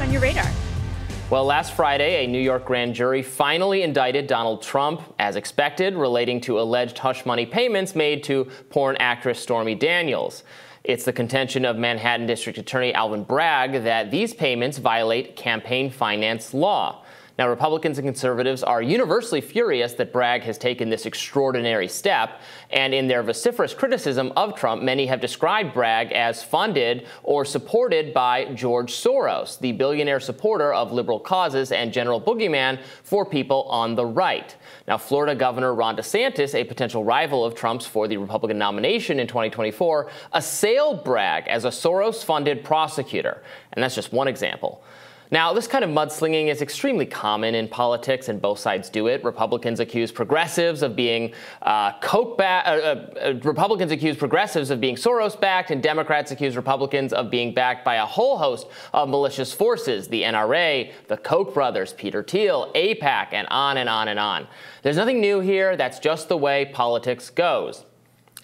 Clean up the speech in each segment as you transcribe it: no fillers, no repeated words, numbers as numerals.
on your radar? Well, last Friday, a New York grand jury finally indicted Donald Trump, as expected, relating to alleged hush money payments made to porn actress Stormy Daniels. It's the contention of Manhattan District Attorney Alvin Bragg that these payments violate campaign finance law. Now, Republicans and conservatives are universally furious that Bragg has taken this extraordinary step, and in their vociferous criticism of Trump, many have described Bragg as funded or supported by George Soros, the billionaire supporter of liberal causes and general boogeyman for people on the right. Now, Florida Governor Ron DeSantis, a potential rival of Trump's for the Republican nomination in 2024, assailed Bragg as a Soros-funded prosecutor, and that's just one example. Now, this kind of mudslinging is extremely common in politics, and both sides do it. Republicans accuse progressives of being Soros-backed, and Democrats accuse Republicans of being backed by a whole host of malicious forces: the NRA, the Koch brothers, Peter Thiel, AIPAC, and on and on and on. There's nothing new here. That's just the way politics goes.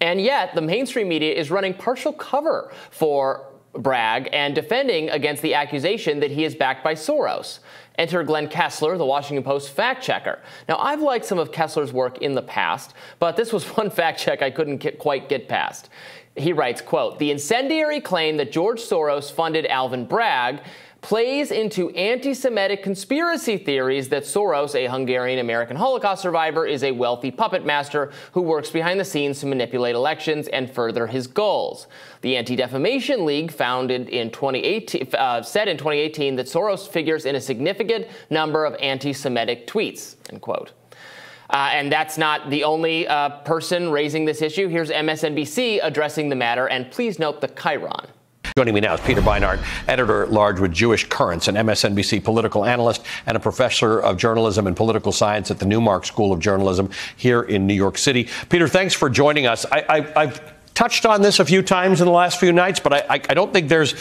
And yet, the mainstream media is running partial cover for Bragg and defending against the accusation that he is backed by Soros. Enter Glenn Kessler, the Washington Post fact checker. Now, I've liked some of Kessler's work in the past, but this was one fact check I couldn't quite get past. He writes, quote, "The incendiary claim that George Soros funded Alvin Bragg plays into anti-Semitic conspiracy theories that Soros, a Hungarian-American Holocaust survivor, is a wealthy puppet master who works behind the scenes to manipulate elections and further his goals. The Anti-Defamation League said in 2018 that Soros figures in a significant number of anti-Semitic tweets," end quote. And that's not the only person raising this issue. Here's MSNBC addressing the matter, and please note the chyron. Joining me now is Peter Beinart, editor-at-large with Jewish Currents, an MSNBC political analyst and a professor of journalism and political science at the Newmark School of Journalism here in New York City. Peter, thanks for joining us. I've touched on this a few times in the last few nights, but I don't think there's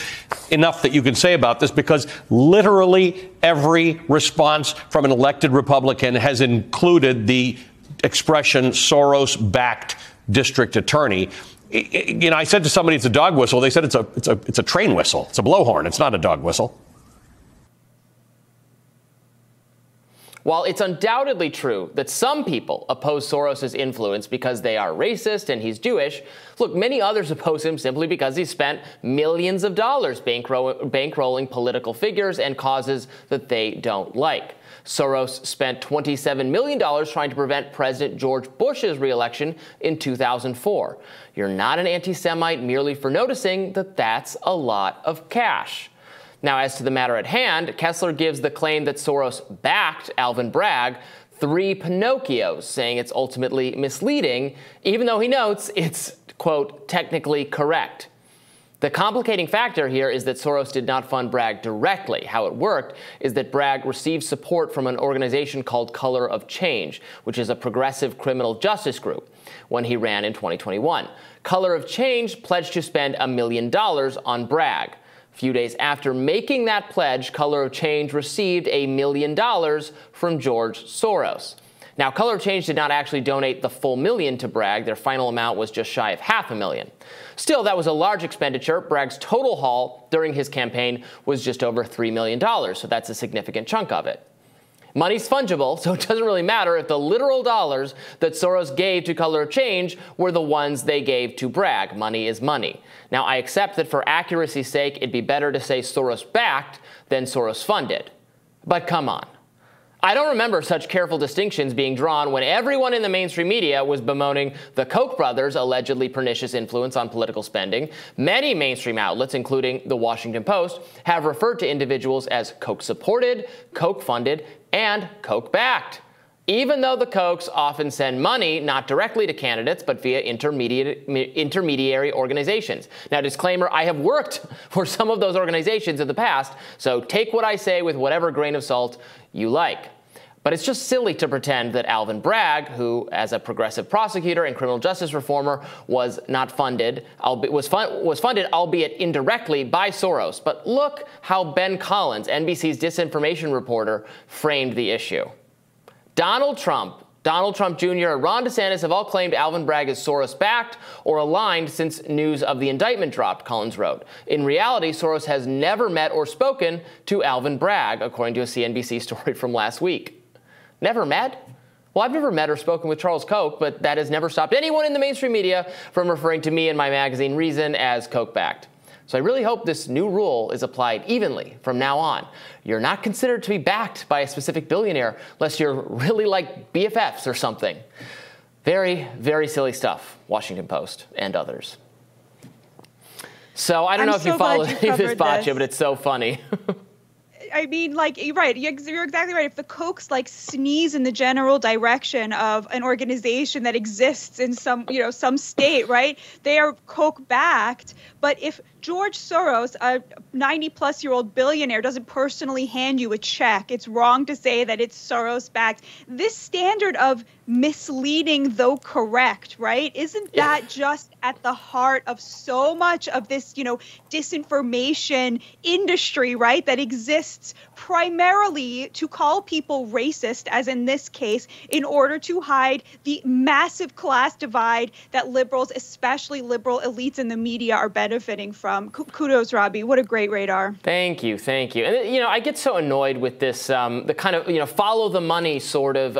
enough that you can say about this, because literally every response from an elected Republican has included the expression Soros-backed district attorney. You know, I said to somebody it's a dog whistle. They said it's a train whistle. It's a blowhorn. It's not a dog whistle. While it's undoubtedly true that some people oppose Soros' influence because they are racist and he's Jewish, look, many others oppose him simply because he spent millions of dollars bankrolling political figures and causes that they don't like. Soros spent $27 million trying to prevent President George Bush's re-election in 2004. You're not an anti-Semite merely for noticing that that's a lot of cash. Now, as to the matter at hand, Kessler gives the claim that Soros backed Alvin Bragg 3 Pinocchios, saying it's ultimately misleading, even though he notes it's, quote, technically correct. The complicating factor here is that Soros did not fund Bragg directly. How it worked is that Bragg received support from an organization called Color of Change, which is a progressive criminal justice group, when he ran in 2021. Color of Change pledged to spend $1 million on Bragg. A few days after making that pledge, Color of Change received $1 million from George Soros. Now, Color of Change did not actually donate the full $1 million to Bragg. Their final amount was just shy of $500,000. Still, that was a large expenditure. Bragg's total haul during his campaign was just over $3 million, so that's a significant chunk of it. Money's fungible, so it doesn't really matter if the literal dollars that Soros gave to Color of Change were the ones they gave to Bragg. Money is money. Now, I accept that for accuracy's sake, it'd be better to say Soros-backed than Soros-funded. But come on. I don't remember such careful distinctions being drawn when everyone in the mainstream media was bemoaning the Koch brothers' allegedly pernicious influence on political spending. Many mainstream outlets, including the Washington Post, have referred to individuals as Koch-supported, Koch-funded, and Koch-backed, even though the Kochs often send money not directly to candidates but via intermediary organizations. Now, disclaimer, I have worked for some of those organizations in the past, so take what I say with whatever grain of salt you like. But it's just silly to pretend that Alvin Bragg, who, as a progressive prosecutor and criminal justice reformer, was funded, albeit indirectly, by Soros. But look how Ben Collins, NBC's disinformation reporter, framed the issue. Donald Trump Donald Trump Jr. and Ron DeSantis have all claimed Alvin Bragg is Soros-backed or aligned since news of the indictment dropped, Collins wrote. In reality, Soros has never met or spoken to Alvin Bragg, according to a CNBC story from last week. Never met? Well, I've never met or spoken with Charles Koch, but that has never stopped anyone in the mainstream media from referring to me and my magazine Reason as Koch-backed. So I really hope this new rule is applied evenly from now on. You're not considered to be backed by a specific billionaire unless you're really like BFFs or something. Very, very silly stuff, Washington Post and others. So I don't know if you follow this, Batya, but it's so funny. I mean, like, you're right. You're exactly right. If the Kochs like sneeze in the general direction of an organization that exists in some state, right? They are Koch-backed. But if George Soros, a 90-plus-year-old billionaire, doesn't personally hand you a check, it's wrong to say that it's Soros-backed. This standard of misleading, though correct, right? Isn't that just at the heart of so much of this, disinformation industry, right, that exists primarily to call people racist, as in this case, in order to hide the massive class divide that liberals, especially liberal elites in the media, are benefiting from. Kudos, Robby. What a great radar. Thank you. Thank you. And, I get so annoyed with this, the kind of, follow the money sort of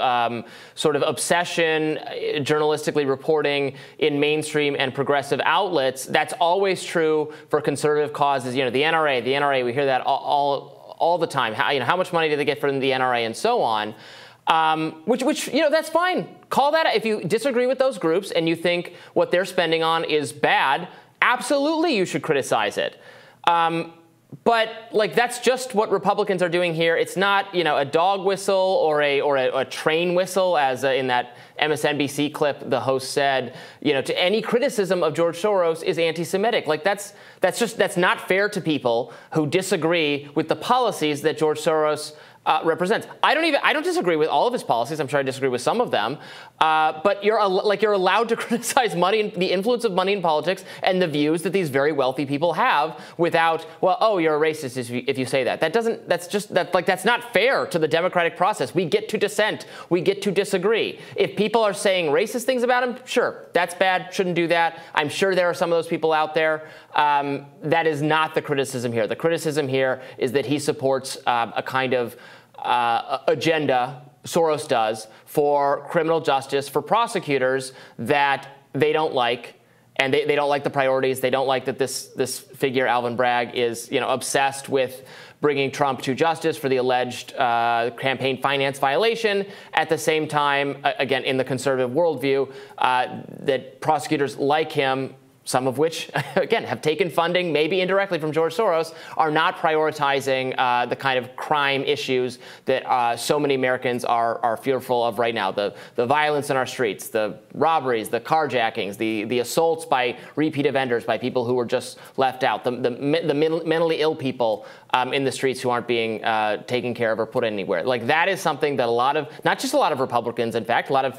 obsession, journalistically reporting in mainstream and progressive outlets. That's always true for conservative causes. The NRA, we hear that all the time. How much money do they get from the NRA and so on? Which that's fine. Call that, if you disagree with those groups and you think what they're spending on is bad, absolutely you should criticize it. But that's just what Republicans are doing here. It's not, a dog whistle or a train whistle, as in that MSNBC clip the host said. To any criticism of George Soros is anti-Semitic. That's not fair to people who disagree with the policies that George Soros represents. I don't disagree with all of his policies. I'm sure I disagree with some of them. But you're allowed to criticize money, the influence of money in politics, and the views that these very wealthy people have without, you're a racist if you say that. That's not fair to the democratic process. We get to dissent. We get to disagree. If people are saying racist things about him, sure, that's bad. Shouldn't do that. I'm sure there are some of those people out there. That is not the criticism here. The criticism here is that he supports a kind of agenda, Soros does, for criminal justice, for prosecutors that they don't like, and they don't like the priorities. They don't like that this figure, Alvin Bragg, is obsessed with bringing Trump to justice for the alleged campaign finance violation. At the same time, again, in the conservative worldview, that prosecutors like him, some of which, again, have taken funding, maybe indirectly from George Soros, are not prioritizing the kind of crime issues that so many Americans are fearful of right now. The violence in our streets, the robberies, the carjackings, the assaults by repeat offenders, by people who were just left out, the mentally ill people in the streets who aren't being taken care of or put anywhere. That is something that not just a lot of Republicans, in fact, a lot of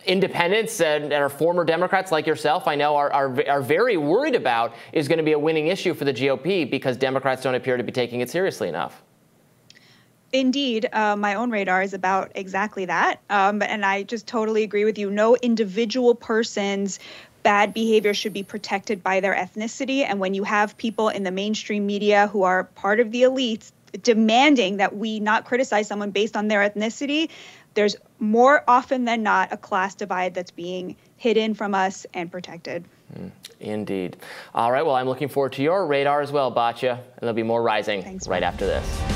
independents and are former Democrats like yourself, I know, are very worried about is going to be a winning issue for the GOP because Democrats don't appear to be taking it seriously enough. Indeed, my own radar is about exactly that. And I just totally agree with you. No individual person's bad behavior should be protected by their ethnicity. And when you have people in the mainstream media who are part of the elites demanding that we not criticize someone based on their ethnicity, there's more often than not a class divide that's being hidden from us and protected. Indeed. All right. Well, I'm looking forward to your radar as well, Batya. And there'll be more rising right after this.